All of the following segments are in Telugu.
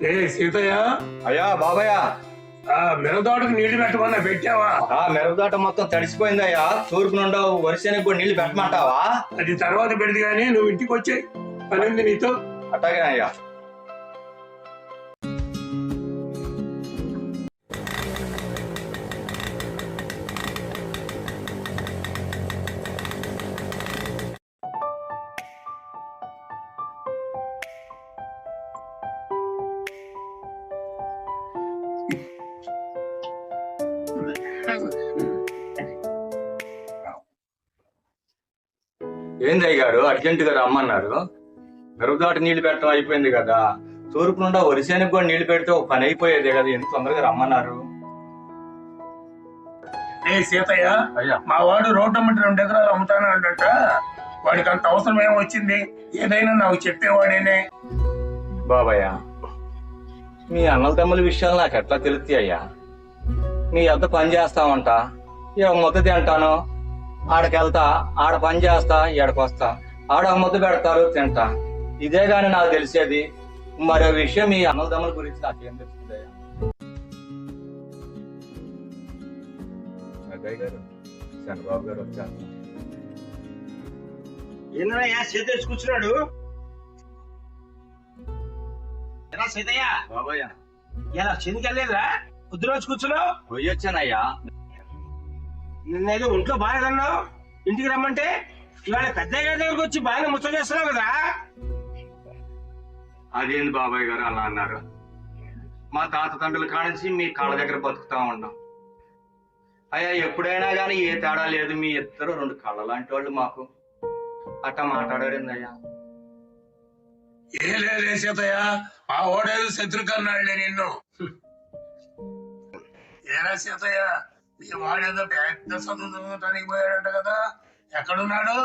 రే సీతయ్య, అయ్యా బాబయ్య, ఆ మిరదోటకు నీళ్లు పెట్టమన్నా పెట్టావా? ఆ మిరపదాట మొత్తం తడిసిపోయిందయ్యా. తూర్పు నుండి వరిసేనికి కూడా నీళ్లు పెట్టమంటావా? అది తర్వాత పెడితే గానీ నువ్వు ఇంటికి వచ్చాయి పని ఉంది నీతో. అట్లాగే అయ్యా. ఏంది అయ్యారు అర్జెంటుగా రమ్మన్నారు? మిరపదాట నీళ్లు పెట్టడం అయిపోయింది కదా. తూర్పు నుండి వరిసేనికి కూడా నీళ్లు పెడితే ఒక పని అయిపోయేదే కదా. ఎంత తొందరగా రమ్మన్నారు? రే సీతయ్య, అయ్యా మా వాడు రోడ్డు అమ్మటి 2 ఎకరాలు అమ్ముతాను అంటట. వాడికి అంత అవసరం ఏమొచ్చింది? ఏదైనా నాకు చెప్పేవాడేనే. బాబయ్య, మీ అన్నల తమ్ముల విషయాలు నాకు ఎట్లా తెలుస్తాయి అయ్యా? మీ ఎంత పని చేస్తామంట, ఒక ముద్ద తింటాను, ఆడకెళ్తా, ఆడ పని చేస్తా, ఈడకొస్తా, ఆడ ఒక ముద్ద పెడతారు తింటా. ఇదే గాని నాకు తెలిసేది. మరో విషయం మీ అన్నల తమ్ముల గురించి నాకేం తెలుస్తుంది అయ్యా? అగ్గయ్య గారు, చంద్రబాబు గారు వచ్చారు. ఏందయ్యా చేతి కూర్చున్నాడు? ఎలా సీతయ్య బాబయ్య, ఇలా చెందికి వెళ్ళలేదురా? పొద్దున వచ్చి కూర్చున్నావు. పోయి వచ్చానయ్యా. నిన్నేదో ఒంట్లో బాగాలేదన్నావు, ఇంటికి రమ్మంటే ఇవాళ పెద్దయ్య గారి దగ్గరకు వచ్చి బాగా ముచ్చట చేస్తున్నావు కదా. అదేంది బాబాయ్ గారు అలా అన్నారు? మా తాత తండ్రుల కానించి మీ కాళ్ళ దగ్గర బతుకుతా ఉన్నాం అయ్యా. ఎప్పుడైనా గానీ ఏ తేడా లేదు. మీ ఇద్దరు 2 కళ్ళ లాంటి వాళ్ళు మాకు. అట్టా మాట్లాడారిందయ్యా. ఏ లే సీతయ్య, ఆ ఓడేదో శత్రుకన్నాడులే నిన్ను. ఏరా సీతయ్య, మీ వాడేదో పెద్ద చదువు చదువుతానికి పోయాడంట కదా, ఎక్కడున్నాడు?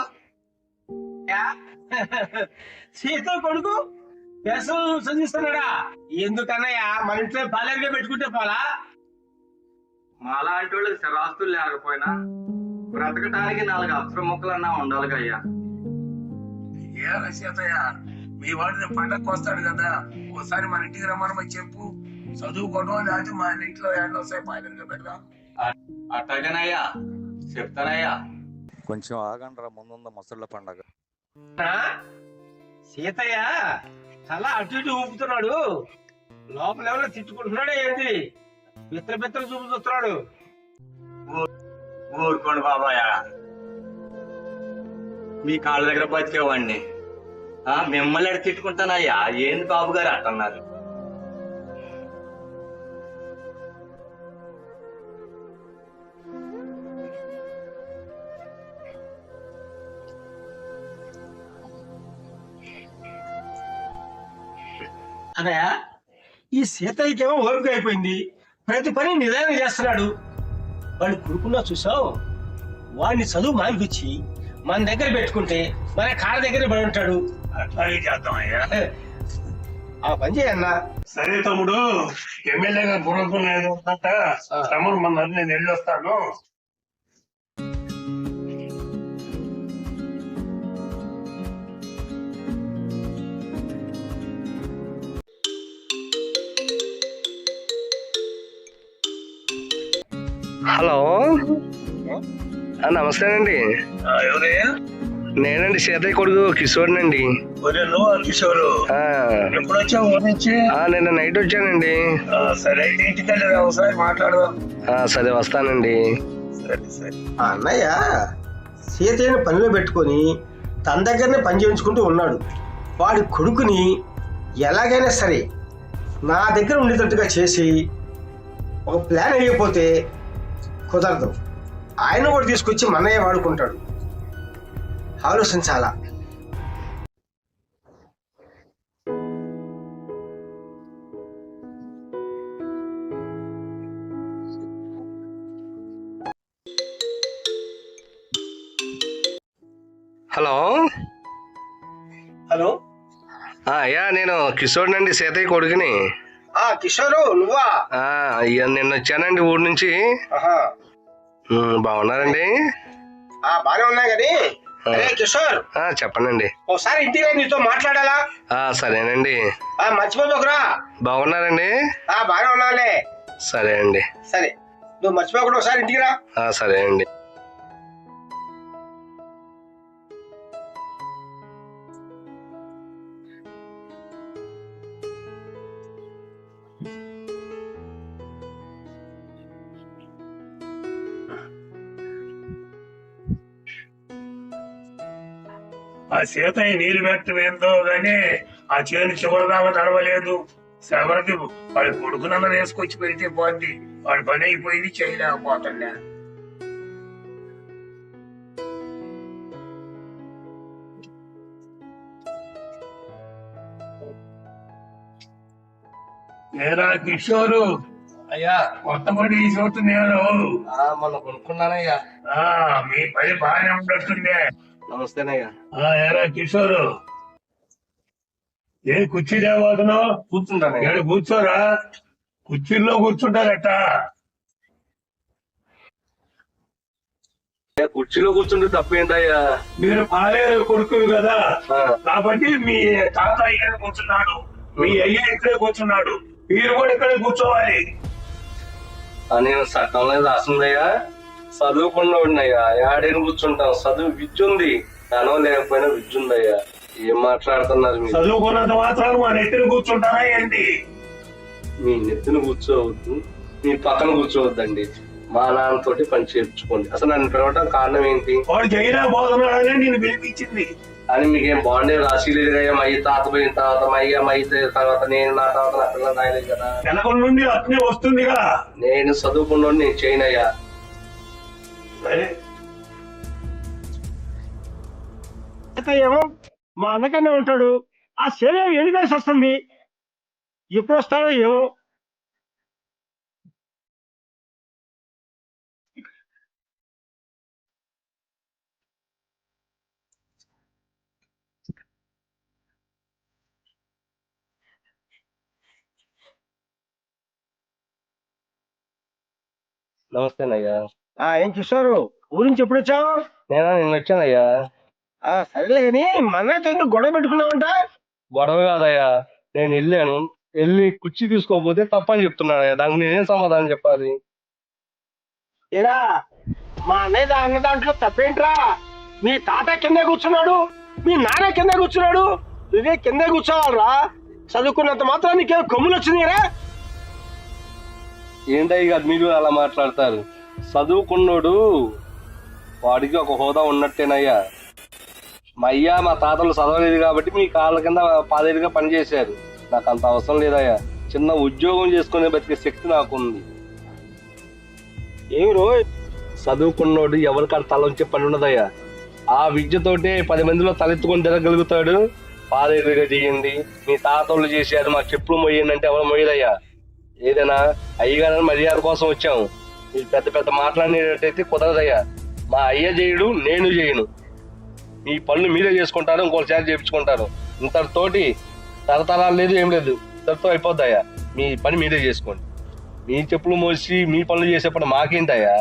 సీత కొడుకు వ్యసం చదివిస్తున్నాడా? ఎందుకన్నయ్యా మన ఇంట్లో బాలేరుగా పెట్టుకుంటే పోలా? మాలాంటి వాళ్ళకి స్థిరాస్తులు లేకపోయినా బ్రతకటానికి 4 అక్షర ముక్కలన్నా ఉండాలిగా అయ్యా. ఏరా సీతయ్య, మీ వాడిని పండగకు వస్తాడు కదా, ఒకసారి మన ఇంటికి రమ్మని చెప్పు. చదువుకోవడం లేకపోతే మా ఇంట్లో ఎండొస్తాయి పాయలుగా పెడదాం. అట్టగనయ్యా, చెప్తానయ్యా. కొంచెం ఆగండ్రా, ముందుంద ముసళ్ళ పండగ. సీతయ్య తల అటు ఇటు ఊపుతున్నాడు. లోపల ఎవరో తిట్టుకుంటున్నాడు ఏంటి? బిత్తలు చూపు చూస్తున్నాడు. ఊరుకోండి బాబాయ్, మీ కాళ్ళ దగ్గర బతికేవాడిని మిమ్మల్ని ఎడ తిట్టుకుంటానయ్యా? ఏంది బాబు గారు అంటున్నారు? అన్నయ్య, ఈ సీతయ్యకేమో ఓపిక అయిపోయింది. ప్రతి పని నిదానం చేస్తున్నాడు. వాడిని కొడుకున్నా చూసావు, వాడిని చదువు మానిపించి మన దగ్గర పెట్టుకుంటే మన కాళ్ళ దగ్గర పడి ఉంటాడు. అట్లాగే చేద్దాం అయ్యా. ఆ పని చేయన్నా. సరే తమ్ముడు, ఎమ్మెల్యేగా బుర్రకుందంట తమ్ముడు మన నేను వెళ్ళొస్తాను. హలో, నమస్తే అండి. ఎవరయ్యా? నేనండి సీతయ్య కొడుకు కిషోర్నండి. నువ్వు కిషోరు, ఎప్పుడు వచ్చావు ఊరి నుంచి? నిన్న నైట్ వచ్చానండి. సరే అయితే ఇంటికి వెళ్ళి ఒకసారి మాట్లాడదాం. సరే వస్తానండి. సరే సరే. అన్నయ్య సీతయ్యని పనిలో పెట్టుకొని తన దగ్గరనే పని చేయించుకుంటూ ఉన్నాడు. వాడి కొడుకుని ఎలాగైనా సరే నా దగ్గర ఉండేటట్టుగా చేసి ఒక ప్లాన్ అయిపోతే కుదరదు. ఆయన కూడా తీసుకొచ్చి మన్నయ్య వాడుకుంటాడు. ఆలోచించాలా. హలో హలో, అయ్యా నేను కిషోర్నండి, సీతయ్య కొడుకుని. కిషోరు నువ్వా? అయ్యా నిన్న వచ్చానండి ఊరి నుంచి. బాగున్నారండి? బాగానే ఉన్నాయి కానీ అరే కిషోర్, చెప్పండి. ఒకసారి ఇంటికి రా, నీతో మాట్లాడాలా. సరేనండి. మర్చిపోకురా. బాగున్నారండి? బాగా ఉన్నాలే. సరే అండి. సరే, నువ్వు మర్చిపోకుండా ఒకసారి ఇంటికి రా. సరే అండి. ఆ సీతయ్య నీళ్లు పెట్టడం ఏందో గానీ ఆ చేను చివరిదాకా తడవలేదు. శ్రవణకి వాడి కొడుకునన్న వేసుకొచ్చి పెడితే పోద్ది. వాడి పని అయిపోయింది, చేయలేకపోతున్నా. ఏరా కిషోరు, అయ్యా కొత్త పడి ఈ చోటు నేను మొన్న కొనుక్కున్నానయ్యా. మీ పని బాగానే ఉండట్టుందే. నమస్తేనయ్యా. ఏరా కిషోరు, ఏ కుర్చీ లేకపోతున్నావు? కూర్చుంటానయ్యా. కూర్చోరా, కుర్చీల్లో కూర్చుంటారట. కుర్చీలో కూర్చుంటే తప్పేంటయ్యా? మీరు పాలేరు కొడుకు కదా, కాబట్టి మీ తాత ఇక్కడ కూర్చున్నాడు, మీ అయ్య ఇక్కడే కూర్చున్నాడు, మీరు కూడా ఇక్కడే కూర్చోవాలి. నేను చట్టంలో రాసిందయ్యా, చదువుకున్నవాడినయ్యా. ఏడేని కూర్చుంటాం. చదువు విద్య ఉంది, ధనం లేకపోయినా విద్య ఉందయ్యా. ఏం మాట్లాడుతున్నారు మీరు? చదువుకున్నంత మాత్రం మా నెత్తిని కూర్చుంటారా ఏంటి? మీ నెత్తిన కూర్చోవద్దు, మీ పక్కన కూర్చోవద్దండి. మా నాన్నతోటి పని చేర్చుకోండి. అసలు నన్ను పిలవటం కారణం ఏంటి? వాడు చేయలేకపోతున్నాడనే నేను పిలిపించింది. అని మీకేం బాండే రాసి లేదు కదా. మా తాత పోయిన తర్వాత మా అయ్య, మా తర్వాత నేను, నా తర్వాత నా పిల్లలు రాయలేదు కదా. వెనక నుండి అట్నే వస్తుందిగా. నేను చదువుకున్నాను, నేను చేయనయ్యా. ఏమో మా అన్నకన్నా ఉంటాడు. ఆ శరీరం ఎడివేసి వస్తుంది, ఎప్పుడు వస్తాడో ఏమో. నమస్తేనయ్యా. ఏం కిషోరు, ఊరి నుంచి ఎప్పుడు వచ్చావు? నేను వచ్చానయ్యా. సరేలే కానీ మన్నతో గొడవ పెట్టుకున్నావంట. గొడవ కాదయ్యా, నేను వెళ్ళి కుర్చీ తీసుకోకపోతే తప్పని చెప్తున్నాడయ్యా. దానికి నేనేం సమాధానం చెప్పాలి? ఏరా, మా అన్నయ్య అన్న దాంట్లో తప్పేంట్రా? మీ తాత కింద కూర్చున్నాడు, మీ నాన్న కింద కూర్చున్నాడు, నువ్వే కింద కూర్చోవాలరా. చదువుకున్నంత మాత్రం నీకేం కొమ్ములు వచ్చినాయిరా? ఏంటయ్య మీరు అలా మాట్లాడతారు? చదువుకున్నోడు వాడికి ఒక హోదా ఉన్నట్టేనయ్యా. మా అయ్య, మా తాతలు చదవలేదు కాబట్టి మీ కాళ్ళ కింద పాదేలుగా పనిచేశారు. నాకు అంత అవసరం లేదయ్యా. చిన్న ఉద్యోగం చేసుకునే బతికే శక్తి నాకుంది. ఏమి రోజు చదువుకున్నోడు ఎవరికాడ తల ఉంచే పని ఉండదయ్యా. ఆ విద్యతోటే 10 మందిలో తలెత్తుకొని తిరగలుగుతాడు. పాదేలుగా చేయండి, మీ తాతలు చేశారు, మా చెప్పులు మొయ్యండి అంటే ఎవరు మొయ్యదయ్యా. ఏదైనా అయ్యగారని మర్యాద కోసం వచ్చాము. మీరు పెద్ద పెద్ద మాట్లాడినట్టయితే కుదరదయ్యా. మా అయ్య చేయడు, నేను చేయను. మీ పనులు మీరే చేసుకుంటారు, ఇంకోటి చేత చేయించుకుంటారు. ఇంతటితోటి తరతరాలు లేదు, ఏం లేదు, ఇంతటితో అయిపోద్దయ్యా. మీ పని మీరే చేసుకోండి. మీ చెప్పులు మోసి మీ పనులు చేసేప్పుడు మాకేంటయ్యా?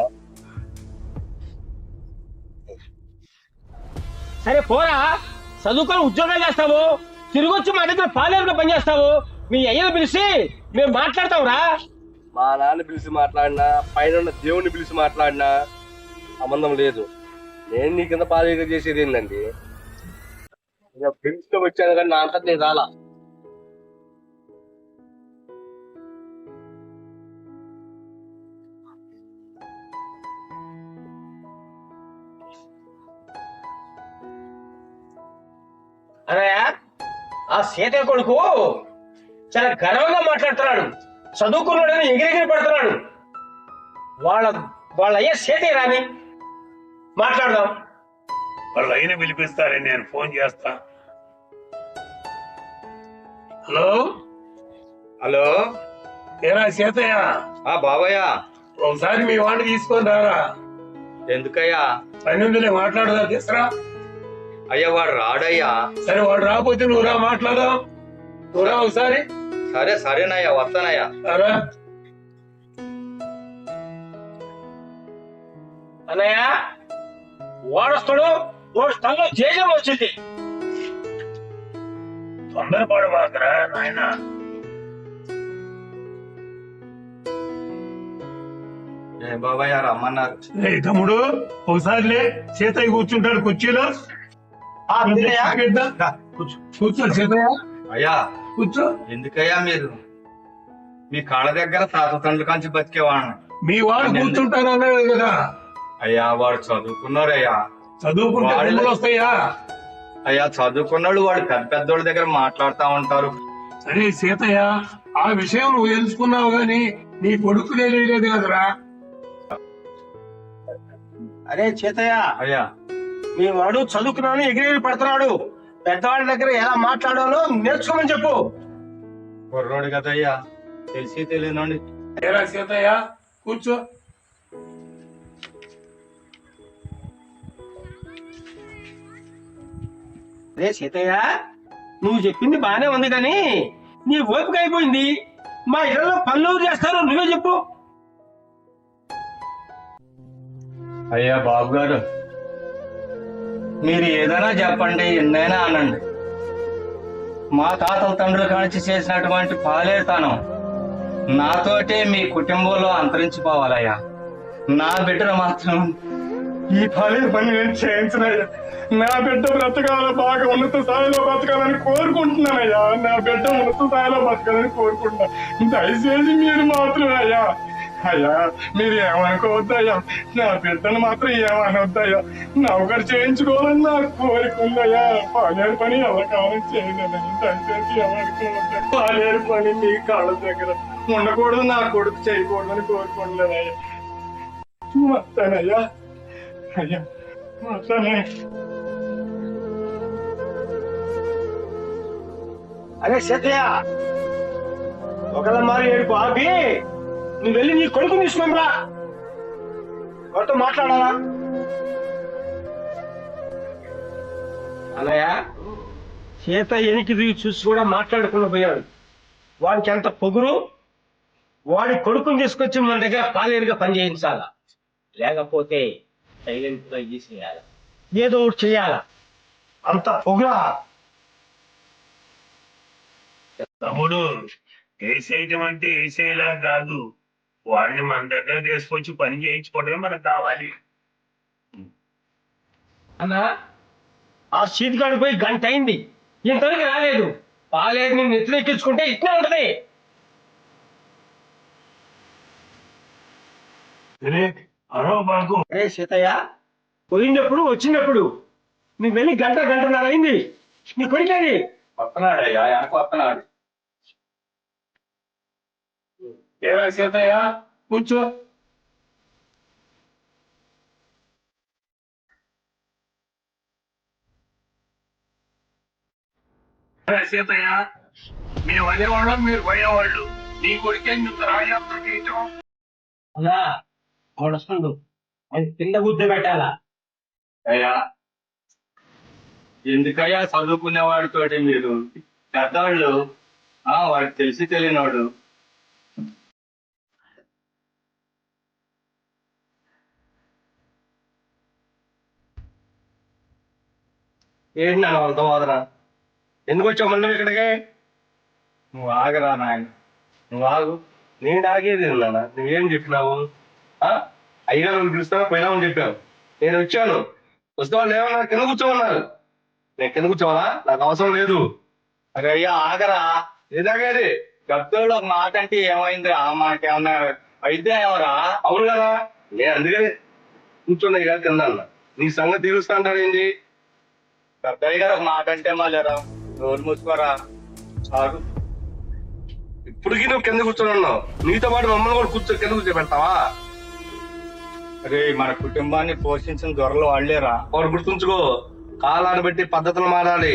సరే పోరా, చదువుకొని ఉద్యోగాలు చేస్తావు, తిరిగి వచ్చి మా దగ్గర పాలేరుగా పనిచేస్తావు. మీ అయ్యను పిలిచి మేము మాట్లాడతావురా. మా నాన్న పిలిచి మాట్లాడినా, పైన దేవుణ్ణి పిలిచి మాట్లాడినా సంబంధం లేదు. నేను నీ కింద పాలేరుగా చేసేది ఏంటండి? ఇక పిలిచితో వచ్చాను కానీ నా అంతా నేను రాలా. అన్నయ్య, ఆ సీతయ్య కొడుకు చాలా గర్వంగా మాట్లాడుతున్నాడు. చదువుకున్నాడని ఎగిరెగిరి పడుతున్నాడు. వాళ్ళ అయ్యే సీతయ్య రాని మాట్లాడదాం. వాళ్ళు అయినా పిలిపిస్తారని నేను ఫోన్ చేస్తా. Hello hello. ఏరా సీతయ్య, బాబాయ్, ఒకసారి మీ వాడిని తీసుకొని రారా. ఎందుకయ్యా? పని ఉందిలే, మాట్లాడదా, తీసురా. అయ్యా వాడు రాడయ్యా. సరే, వాడు రాకపోతే నువ్వు రా, మాట్లాడదాం. నువ్వు రా ఒకసారి. సరేనయ్యా, వస్తానయ్యా. రా. అన్నయ్య, వాడొస్తాడు, ఓ స్థలంలో జేజం వచ్చింది. తొందరపడబాకరా నాయన. ఏ బాబాయ్ రమ్మన్నారు. రే తమ్ముడు, ఒకసారిలే సీతయ్య కూర్చుంటాడు కుర్చీలో. కూర్చో సీతయ్య, అయ్యా కూర్చో. ఎందుకయ్యా మీరు మీ కాళ్ళ దగ్గర తాత తండ్రి కాంచి బతికేవాడు. మీ వాడు కూర్చుంటాను అన్నాడు కదా. అయ్యా వాడు చదువుకున్నారయ్యా. చదువుకుంటే డబ్బులు వస్తాయా? అయ్యా చదువుకున్నాడు, వాడు పెద్ద పెద్దోళ్ళ దగ్గర మాట్లాడుతా ఉంటారు. సరే సీతయ్య, ఆ విషయం నువ్వు తెలుసుకున్నావు గాని నీ కొడుకు తెలియలేదు కదరా. అరే చేతయ్య, అయ్యా మీ వాడు చదువుకున్నాను ఎగిరి పడుతున్నాడు. పెద్దవాడి దగ్గర ఎలా మాట్లాడాలో నేర్చుకోమని చెప్పు. కుర్రోడు కదయ్యా, తెలిసి తెలియనండి. ఏరా సీతయ్య, కూర్చో. అరే సీతయ్య, నువ్వు చెప్పింది బానే ఉంది కానీ నీ ఓపిక అయిపోయింది. మా ఇళ్లలో పనులు చేస్తారు, నువ్వే చెప్పు. అయ్యా బాబు గారు, మీరు ఏదైనా చెప్పండి, ఎన్నైనా అనండి. మా తాతల తండ్రుల కానించి చేసినటువంటి పాలేరుతాను నాతోటే మీ కుటుంబంలో అంతరించిపోవాలయ్యా. నా బిడ్డను మాత్రం ఈ పాలేరు పని నేను చేయించనయ్యా. నా బిడ్డ బ్రతకాల బాగా ఉన్నత స్థాయిలో బతకాలని కోరుకుంటున్నానయ్యా. నా బిడ్డ ఉన్నత స్థాయిలో బతకాలని కోరుకుంటున్నా. దయచేసి మీరు మాత్రం అయ్యా అయ్యా మీరు ఏమనుకోవద్దయ్యా. నా బిడ్డను మాత్రం ఏమనొద్దయ్యా. నౌకరు చేయించుకోవాలని నాకు కోరుకుందయ్యా. పాలేరు పని ఎవరి కావాలని చేయలేదని దయచేసి ఏమనుకోవద్దా. పాలేరు పని మీ కాళ్ళ దగ్గర ఉండకూడదు, నా కొడుకు చేయకూడదని కోరుకుంటున్నానయ్యా. వస్తానయ్యా. అయ్యా వస్తానే. అరే సీతయ్య, ఒకళ్ళ మారి ఏడుపు ఆపి నువ్వు వెళ్ళి నీ కొడుకు తీసుకురా. వాడితో మాట్లాడాలా? అన్నయ్య, సీత ఎనికి దిగి చూసి కూడా మాట్లాడకుండా పోయాడు. వాడికి ఎంత పొగురు. వాడి కొడుకుని తీసుకొచ్చి మన దగ్గర పాలేరుగా పని చేయించాలా, లేకపోతే సైలెంట్ గా చేసేయాలి. ఏదో ఒకటి చెయ్యాలా. అంత పొగురా. తమ్ముడు, వేసేయటం అంటే వేసేలా కాదు, వాడిని మన దగ్గర తీసుకొచ్చి పని చేయించుకోవడమే మనకు కావాలి. అన్నా, ఆ సీటుగాడు పోయి గంట అయింది, ఇంతవరకు రాలేదు. పాలేరుని నెత్తిరెక్కించుకుంటే ఇట్లా ఉంటది. అరో బాగు. అరే సీతయ్య, పోయినప్పుడు వచ్చినప్పుడు నువ్వు వెళ్ళి గంటన్నర అయింది. నీ కొడుకేది వస్తున్నాడయ్యా, వెనక వస్తున్నాడు. ఏరా సీతయ్య, కూర్చో. సీతయ్య, మేము అనేవాళ్ళం, మీరు పోయేవాళ్ళు. నీ కొడుకే ఇంత రాయాత్ర చేయటం. అలా వాడు వస్తుండు, అది కింద గుద్ద పెట్టాలా. అయ్యా ఎందుకయ్యా చదువుకునేవాడితోటి మీరు పెద్దవాళ్ళు వాడికి తెలిసి తెలియనివాడు. ఏంటి నాన్న వాళ్ళతో వాదన? ఎందుకు వచ్చావు మళ్ళీ ఇక్కడికి? నువ్వు ఆగరా నాయన, నువ్వు ఆగు. నేను ఆగేది నాన్న. నువ్వేం చెప్పినావు? అయ్యగారు పిలుస్తావా పోయినామని చెప్పావు. నేను వచ్చాను, వస్తే వాళ్ళు ఏమన్నారు, కింద కూర్చోమన్నారు. నేను కింద కూర్చోవాలా? నాకు అవసరం లేదు. అరే అయ్యా ఆగరా. ఏదాగేది? పెద్దోళ్ళు ఒక మాట అంటే ఏమైంది, ఆ మాట ఏమన్నా అయితే ఏమరా? అవును కదా, నేను అందుకని కూర్చున్నా ఇక కింద అన్న. నీ సంగతి తీరుస్తా అంటారు ఏంటి? పెద్దయ్య గారు ఒక మాట అంటే మళ్ళీరా, నోరు మూసుకోరా. చాలు, ఇప్పటికీ నువ్వు కింద కూర్చొని ఉన్నావు. నీతో పాటు మమ్మల్ని కూడా కింద కూర్చోబెడతావా? అరే మన కుటుంబాన్ని పోషించిన దొరలు వాళ్ళేరా. వాడు గుర్తుంచుకో, కాలాన్ని బట్టి పద్ధతులు మారాలి.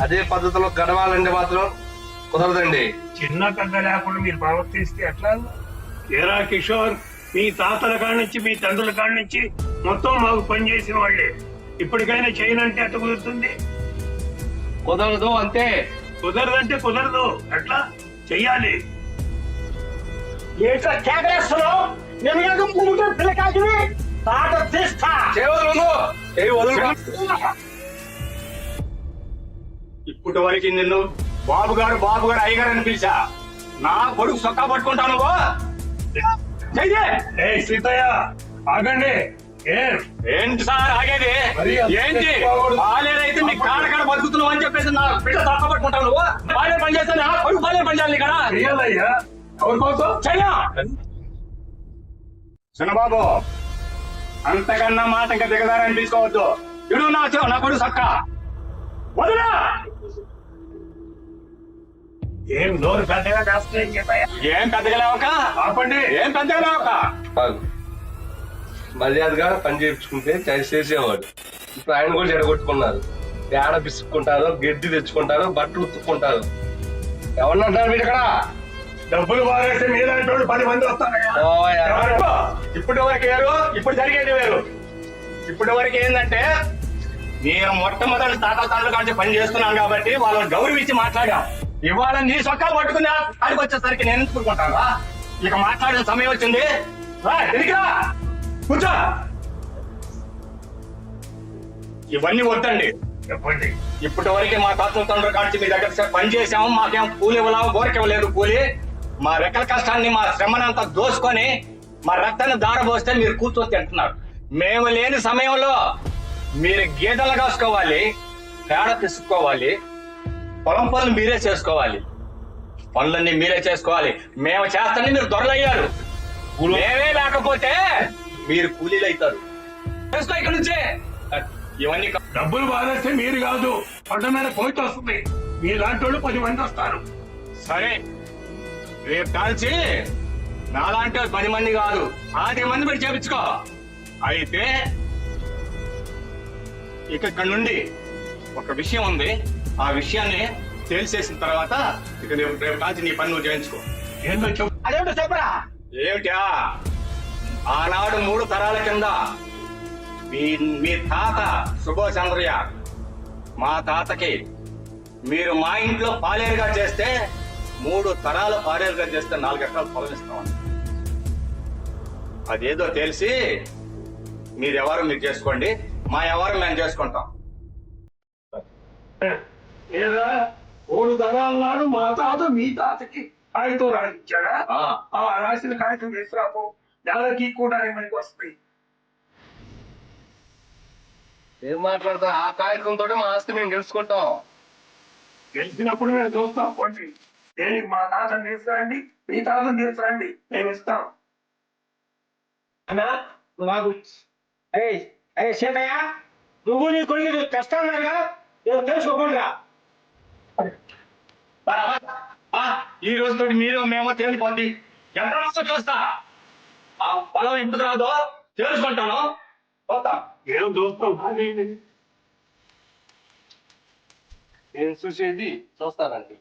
అదే పద్ధతిలో గడవాలంటే మాత్రం కుదరదండి. చిన్న పెద్ద లేకుండా మీరు ప్రవర్తిస్తే ఎట్లా? ఏరా కిషోర్, మీ తాతల కాడి నుంచి మీ తండ్రుల కాడి నుంచి మొత్తం మాకు పని చేసిన వాళ్ళే. ఇప్పటికైనా చేయనంటే ఎట్లా కుదురుతుంది? కుదరదు అంతే. కుదరదంటే కుదరదు. ఎట్లా చెయ్యాలి? ఏంట్రా కేకలేస్తున్నావు? పిల్లకాయని తాట తీస్తా. ఇప్పటి వరకు నిన్ను బాబు గారు అయ్యగారు అని పిలిచా. నా కొడుకు సొక్కా పట్టుకుంటాను నువ్వు. ఏ సీతయ్య ఆగండి. ఏంటి సార్ ఆగేది? ఏంటి బాలేరైతే మీ కాడకాడ బతుకుతున్నావు అని చెప్పేసి నా బిడ్డ తొక్క పట్టుకుంటావు నువ్వు. బాలే పని చేస్తాను, నా కొడుకు బాలే పని చేయాలి కదా. అయ్యా ఎవరి కోసం చెయ్యా చిన్నబాబు, అంతకన్నా మాట ఇంకా దిగదారని తీసుకోవద్దు. ఇడు నా కొడుకు సక్క వదిలా. ఏం నోరు పెద్దగా కాస్తాయని చెప్పాయా? ఏం పెద్దగలేవక ఆపండి. ఏం పెద్దగలేవక మర్యాదగా పని చేయించుకుంటే చేసేవాడు. ఇప్పుడు ఆయన కూడా జడగొట్టుకున్నారు. ఏడ పిసుక్కుంటారు, గడ్డి తెచ్చుకుంటారు, బట్టలు ఉత్తుక్కుంటారు. ఎవరినంటారు మీరు ఇక్కడ? డబ్బులు బాగేస్తే మీలాంటి వాళ్ళు 10 మంది వస్తారయ్యా. ఇప్పటి వరకు వేరు, ఇప్పుడు జరిగేది వేరు. ఇప్పటి వరకు ఏంటంటే నేను మొట్టమొదటి తాతలు కాంచి పని చేస్తున్నాను కాబట్టి వాళ్ళని గౌరవించి మాట్లాడాం. ఇవాళ నీ సొక్కా పట్టుకుని ఆడికి వచ్చేసరికి నేను ఎందుకుంటాను? ఇక మాట్లాడిన సమయం వచ్చింది. కూర్చో. ఇవన్నీ వద్దండి. చెప్పండి. ఇప్పటి వరకు మా తాతల తండ్రి కాంచి మీ దగ్గర పని చేసాము. మాకేం కూలి ఇవ్వలేము, బోరకివ్వలేదు కూలి. మా రెక్కల కష్టాన్ని, మా శ్రమనంతా దోసుకొని మా రక్తాన్ని దారబోస్తే మీరు కూర్చొని తింటున్నారు. మేము లేని సమయంలో మీరు గీతలు కాసుకోవాలి, పేడ పిసుకోవాలి, పొలం పనులు మీరే చేసుకోవాలి, పనులన్నీ మీరే చేసుకోవాలి. మేము చేస్తానే మీరు దొరలయ్యారు. మేమే లేకపోతే మీరు కూలీలు అవుతారు. చేసుకో ఇక్కడి నుంచే. ఇవన్నీ డబ్బులు బాగేస్తే మీరు కాదు, పంట మీద పోయిట్ వస్తుంది. మీలాంటి వాళ్ళు 10 మంది వస్తారు. సరే, రేపు కాల్చి నాలాంటి 10 మంది కాదు 10 మంది పెట్టి చేపించుకో. అయితే ఇక్కడ నుండి ఒక విషయం ఉంది. ఆ విషయాన్ని తేల్చేసిన తర్వాత ఇక రేపు కాల్చి నీ పని నువ్వు చేయించుకో. ఏంటో చెప్పు. అదేమిటో చెప్పరా? ఏమిటా, ఆనాడు 3 తరాల కింద మీ తాత సుభాష్ చంద్రయ్య, మా తాతకి మీరు మా ఇంట్లో పాలేరుగా చేస్తే 3 తరాలు పాలేరుగా చేస్తే 4 ఎకరాలు పొలం ఇస్తామని. అదేదో తెలిసి మీరెవరు మీరు చేసుకోండి, మా ఎవరు మేము చేసుకుంటాం. ఏదా 3 తరాల నాడు మా తాత మీ తాతకి కాగితం రాసిచ్చాడా? ఆ రాసిన కాగితం తీసుకురాపో. నెలకి కూడా మనకి వస్తాయి. ఏం మాట్లాడతాం? ఆ కాగితంతో మా ఆస్తి మేము గెలుచుకుంటాం. గెలిచినప్పుడు మేము చూస్తాం. పోటీ దేనికి మా తాతను తీసుకురండి, మీ తాతను తీసుకురండి, మేము ఇస్తాం. అన్నా బాబు, అయ్యే సీతయ్య, నువ్వు నీ కొడుకు కష్టాలుగా తెలుసుకోకుండా ఈ రోజుతో మీరు మేము తేలిపోండి. ఎంత వస్తా చూస్తా. ఆ పొలం ఇంటికి రాదో తెలుసుకుంటాను. పోతా. ఏం చూస్తాం? నేను చూసేది చూస్తానండి.